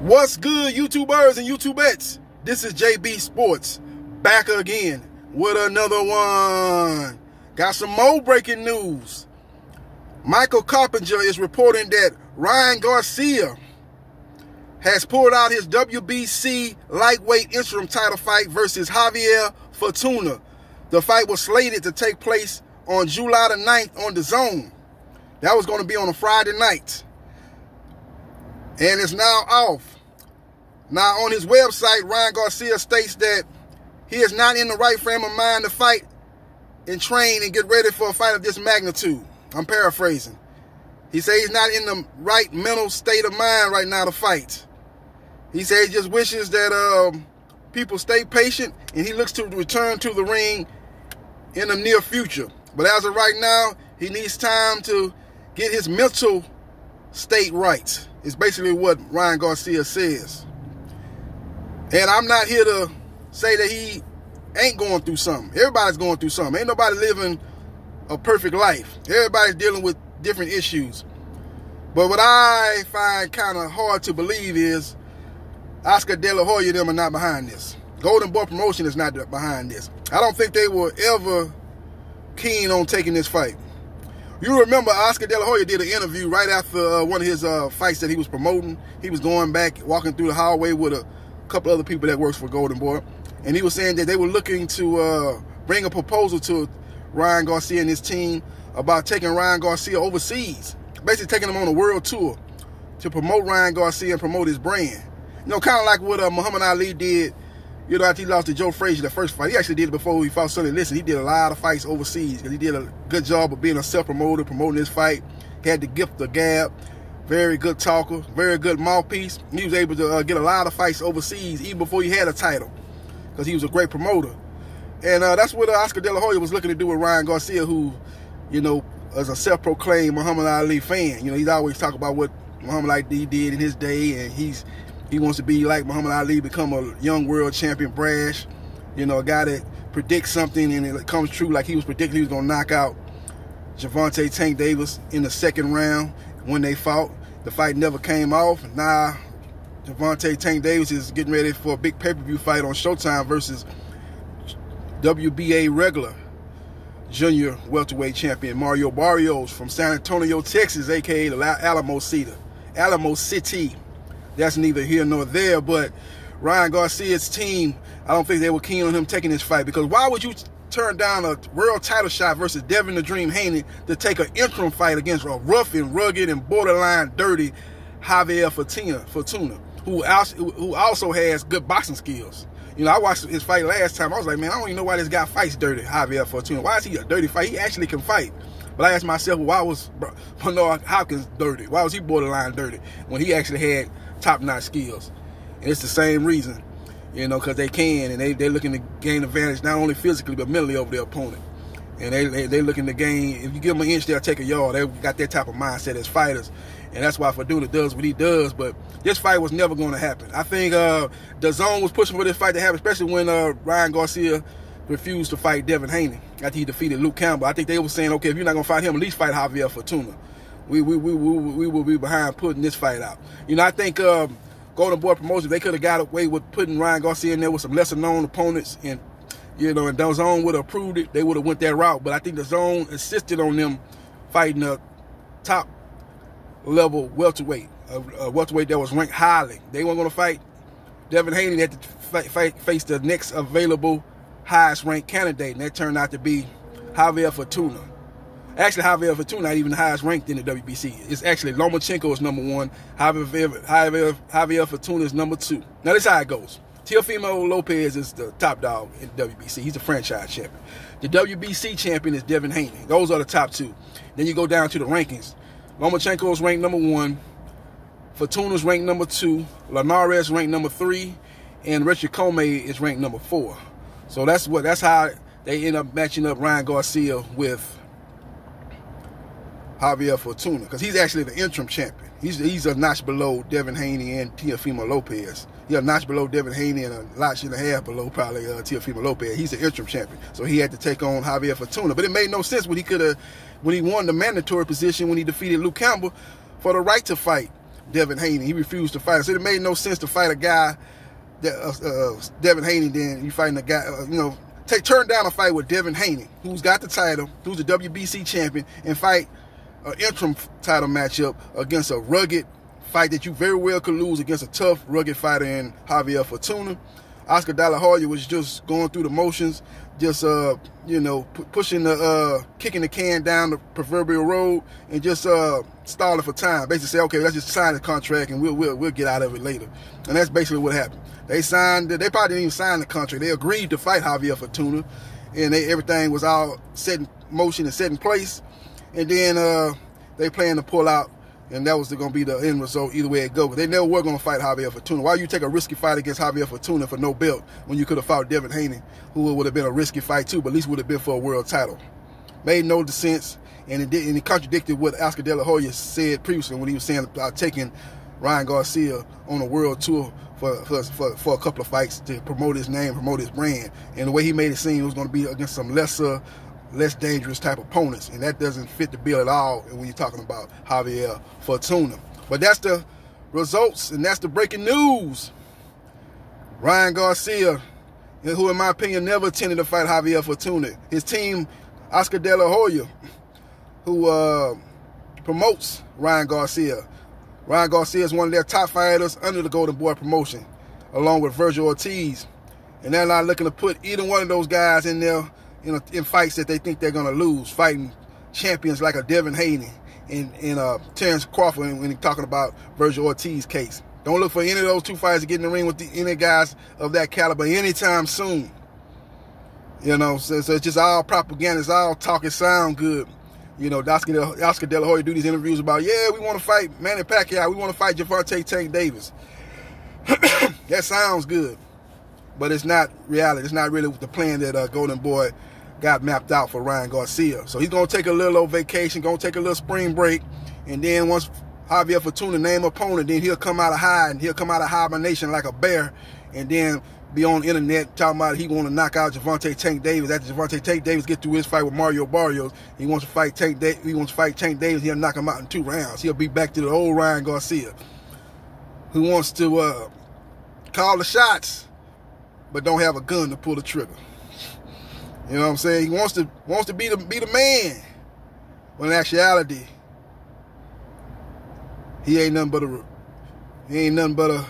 What's good, YouTubers and YouTubettes? This is JBsports back again with another one. Got some more breaking news. Michael Coppinger is reporting that Ryan Garcia has pulled out his WBC lightweight interim title fight versus Javier Fortuna. The fight was slated to take place on July the 9th on DAZN. That was going to be on a Friday night. And it's now off. Now, on his website, Ryan Garcia states that he is not in the right frame of mind to fight and train and get ready for a fight of this magnitude. I'm paraphrasing. He says he's not in the right mental state of mind right now to fight. He says he just wishes that people stay patient, and he looks to return to the ring in the near future. But as of right now, he needs time to get his mental state right. It's basically what Ryan Garcia says. And I'm not here to say that he ain't going through something. Everybody's going through something. Ain't nobody living a perfect life. Everybody's dealing with different issues. But what I find kind of hard to believe is Oscar De La Hoya them are not behind this. Golden Boy Promotion is not behind this. I don't think they were ever keen on taking this fight. You remember Oscar De La Hoya did an interview right after one of his fights that he was promoting. He was going back, walking through the hallway with a couple other people that works for Golden Boy. And he was saying that they were looking to bring a proposal to Ryan Garcia and his team about taking Ryan Garcia overseas. Basically taking him on a world tour to promote Ryan Garcia and promote his brand. You know, kind of like what Muhammad Ali did, you know, after he lost to Joe Frazier the first fight. He actually did it before he fought Sonny Liston. He did a lot of fights overseas because he did a good job of being a self-promoter, promoting his fight. He had the gift of gab, very good talker, very good mouthpiece. He was able to get a lot of fights overseas even before he had a title because he was a great promoter. And that's what Oscar De La Hoya was looking to do with Ryan Garcia, who, you know, is a self-proclaimed Muhammad Ali fan. You know, he's always talking about what Muhammad Ali did in his day, and he wants to be like Muhammad Ali, become a young world champion, brash, you know, a guy that predicts something and it comes true, like he was predicting he was going to knock out Gervonta Tank Davis in the second round when they fought. The fight never came off. Now, Gervonta Tank Davis is getting ready for a big pay-per-view fight on Showtime versus WBA regular junior welterweight champion Mario Barrios from San Antonio, Texas, a.k.a. the Alamo City. That's neither here nor there, but Ryan Garcia's team, I don't think they were keen on him taking this fight, because why would you turn down a world title shot versus Devin the Dream Haney to take an interim fight against a rough and rugged and borderline dirty Javier Fortuna, who also has good boxing skills? You know, I watched his fight last time. I was like, man, I don't even know why this guy fights dirty, Javier Fortuna. Why is he a dirty fight? He actually can fight. But I asked myself, well, why was Bernard Hopkins dirty? Why was he borderline dirty when he actually had top-notch skills? And it's the same reason, you know, because they can, and they're looking to gain advantage not only physically but mentally over their opponent. And they're looking to gain, if you give them an inch, they'll take a yard. They've got that type of mindset as fighters. And that's why Fortuna does what he does. But this fight was never going to happen. I think DAZN was pushing for this fight to happen, especially when Ryan Garcia refused to fight Devin Haney after he defeated Luke Campbell. I think they were saying, okay, if you're not going to fight him, at least fight Javier Fortuna. We will be behind putting this fight out. You know, I think Golden Boy Promotion, they could have got away with putting Ryan Garcia in there with some lesser-known opponents, and, you know, and DAZN would have approved it. They would have went that route. But I think DAZN insisted on them fighting a top-level welterweight, a welterweight that was ranked highly. They weren't going to fight Devin Haney. They had to face the next available highest-ranked candidate, and that turned out to be Javier Fortuna. Actually, Javier Fortuna not even the highest ranked in the WBC. It's actually Lomachenko is number 1. Javier Fortuna is number 2. Now, this is how it goes. Teofimo Lopez is the top dog in the WBC. He's a franchise champion. The WBC champion is Devin Haney. Those are the top 2. Then you go down to the rankings. Lomachenko is ranked number 1. Fortuna's ranked number 2. Linares ranked number 3. And Richard Comey is ranked number 4. So that's how they end up matching up Ryan Garcia with Javier Fortuna, because he's actually the interim champion. He's a notch below Devin Haney and Teofimo Lopez. He's a notch below Devin Haney and a notch and a half below probably Teofimo Lopez. He's the interim champion, so he had to take on Javier Fortuna. But it made no sense when he won the mandatory position when he defeated Luke Campbell for the right to fight Devin Haney. He refused to fight. So it made no sense to fight a guy, Devin Haney, then you fighting a guy, turn down a fight with Devin Haney, who's got the title, who's the WBC champion, and fight an interim title matchup against a rugged fight that you very well could lose against a tough, rugged fighter in Javier Fortuna. Oscar De La Hoya was just going through the motions, just pushing kicking the can down the proverbial road, and just stalling for time. Basically say, okay, let's just sign the contract and we'll get out of it later. And that's basically what happened. They probably didn't even sign the contract. They agreed to fight Javier Fortuna, and everything was all set in motion and set in place. And then they planned to pull out, and that was going to be the end result either way it goes. They never were going to fight Javier Fortuna. Why you take a risky fight against Javier Fortuna for no belt when you could have fought Devin Haney, who would have been a risky fight too, but at least would have been for a world title? Made no sense, and it contradicted what Oscar De La Hoya said previously when he was saying about taking Ryan Garcia on a world tour for a couple of fights to promote his name, promote his brand. And the way he made it seem, it was going to be against some less dangerous type opponents, and that doesn't fit the bill at all when you're talking about Javier Fortuna. But that's the results, and that's the breaking news. Ryan Garcia, who in my opinion never intended to fight Javier Fortuna. His team, Oscar De La Hoya, who promotes Ryan Garcia. Ryan Garcia is one of their top fighters under the Golden Boy promotion, along with Virgil Ortiz. And they're not looking to put either one of those guys in there in fights that they think they're going to lose, fighting champions like a Devin Haney and Terrence Crawford when he's talking about Virgil Ortiz's case. Don't look for any of those two fighters to get in the ring with any guys of that caliber anytime soon. So it's just all propaganda. It's all talk. It sound good. Oscar De La Hoya do these interviews about, yeah, we want to fight Manny Pacquiao. We want to fight Gervonta Tank Davis. That sounds good. But it's not reality. It's not really the plan that Golden Boy got mapped out for Ryan Garcia. So he's going to take a little old vacation, going to take a little spring break, and then once Javier Fortuna name opponent, then he'll come out of hiding. He'll come out of hibernation like a bear, and then be on the internet talking about he want to knock out Gervonta Tank Davis. After Gervonta Tank Davis get through his fight with Mario Barrios, he wants to fight Tank Davis. He wants to fight Tank Davis. He'll knock him out in 2 rounds. He'll be back to the old Ryan Garcia, who wants to call the shots, but don't have a gun to pull the trigger. You know what I'm saying? He wants to be the man, when in actuality, he ain't nothing but a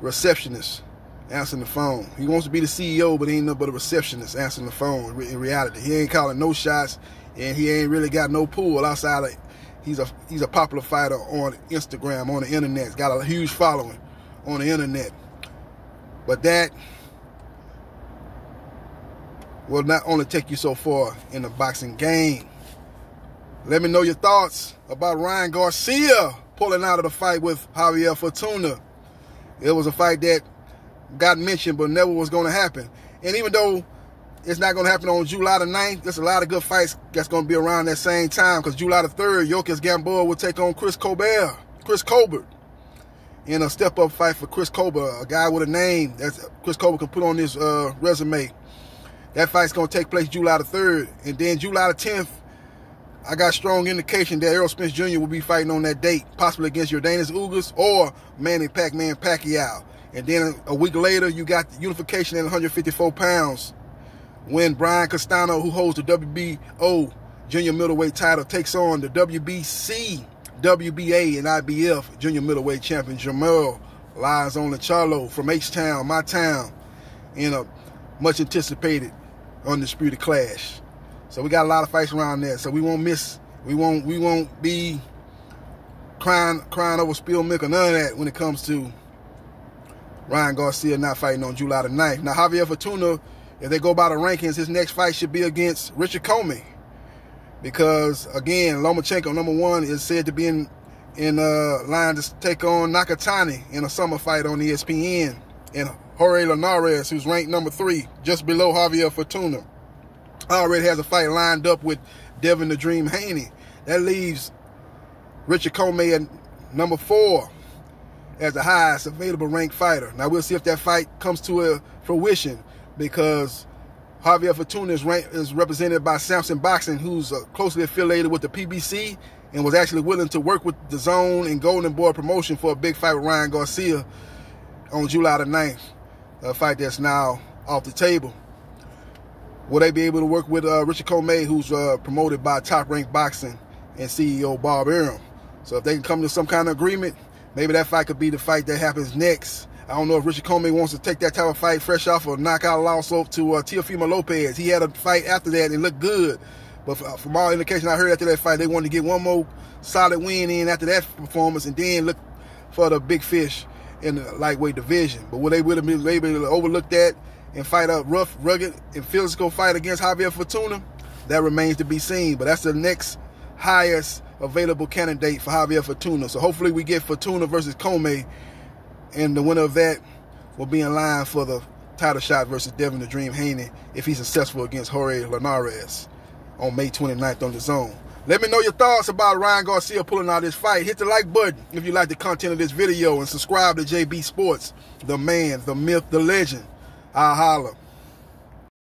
receptionist answering the phone. He wants to be the CEO, but he ain't nothing but a receptionist answering the phone. In reality, he ain't calling no shots, and he ain't really got no pull outside of. He's a popular fighter on Instagram, on the internet. He's got a huge following on the internet. But that will not only take you so far in the boxing game. Let me know your thoughts about Ryan Garcia pulling out of the fight with Javier Fortuna. It was a fight that got mentioned but never was going to happen. And even though it's not going to happen on July the 9th, there's a lot of good fights that's going to be around that same time, because July the 3rd, Yokis Gamboa will take on Chris Colbert in a step-up fight for Chris Colbert, a guy with a name that Chris Colbert can put on his resume. That fight's going to take place July the 3rd. And then July the 10th, I got strong indication that Errol Spence Jr. will be fighting on that date, possibly against Yordenis Ugas or Manny Pacquiao. And then a week later, you got the unification at 154 pounds when Brian Castano, who holds the WBO junior middleweight title, takes on the WBC, WBA, and IBF junior middleweight champion Jamal Charlo from H-Town, my town, in a much anticipated undisputed clash. So we got a lot of fights around there. So we won't be crying over spilled milk or none of that when it comes to Ryan Garcia not fighting on July the 9th. Now, Javier Fortuna, if they go by the rankings, his next fight should be against Richard Comey. Because, again, Lomachenko, number 1, is said to be in line to take on Nakatani in a summer fight on ESPN. And Jorge Linares, who's ranked number 3, just below Javier Fortuna, already has a fight lined up with Devin the Dream Haney. That leaves Richard Comey at number 4 as the highest available ranked fighter. Now, we'll see if that fight comes to a fruition, because Javier Fortuna is represented by Samson Boxing, who's closely affiliated with the PBC and was actually willing to work with the Zone and Golden Boy promotion for a big fight with Ryan Garcia on July the 9th, a fight that's now off the table. Will they be able to work with Richard Comey, who's promoted by Top Rank Boxing and CEO Bob Arum? So if they can come to some kind of agreement, maybe that fight could be the fight that happens next. I don't know if Richard Comey wants to take that type of fight fresh off a knockout loss to Teofimo Lopez. He had a fight after that and looked good. But from all indication I heard after that fight, they wanted to get one more solid win in after that performance and then look for the big fish in the lightweight division. But will they be able to overlook that and fight a rough, rugged, and physical fight against Javier Fortuna? That remains to be seen. But that's the next highest available candidate for Javier Fortuna. So hopefully we get Fortuna versus Comey, and the winner of that will be in line for the title shot versus Devin the Dream Haney if he's successful against Jorge Linares on May 29th on the Zone. Let me know your thoughts about Ryan Garcia pulling out this fight. Hit the like button if you like the content of this video, and subscribe to JB Sports, the man, the myth, the legend. I'll holler.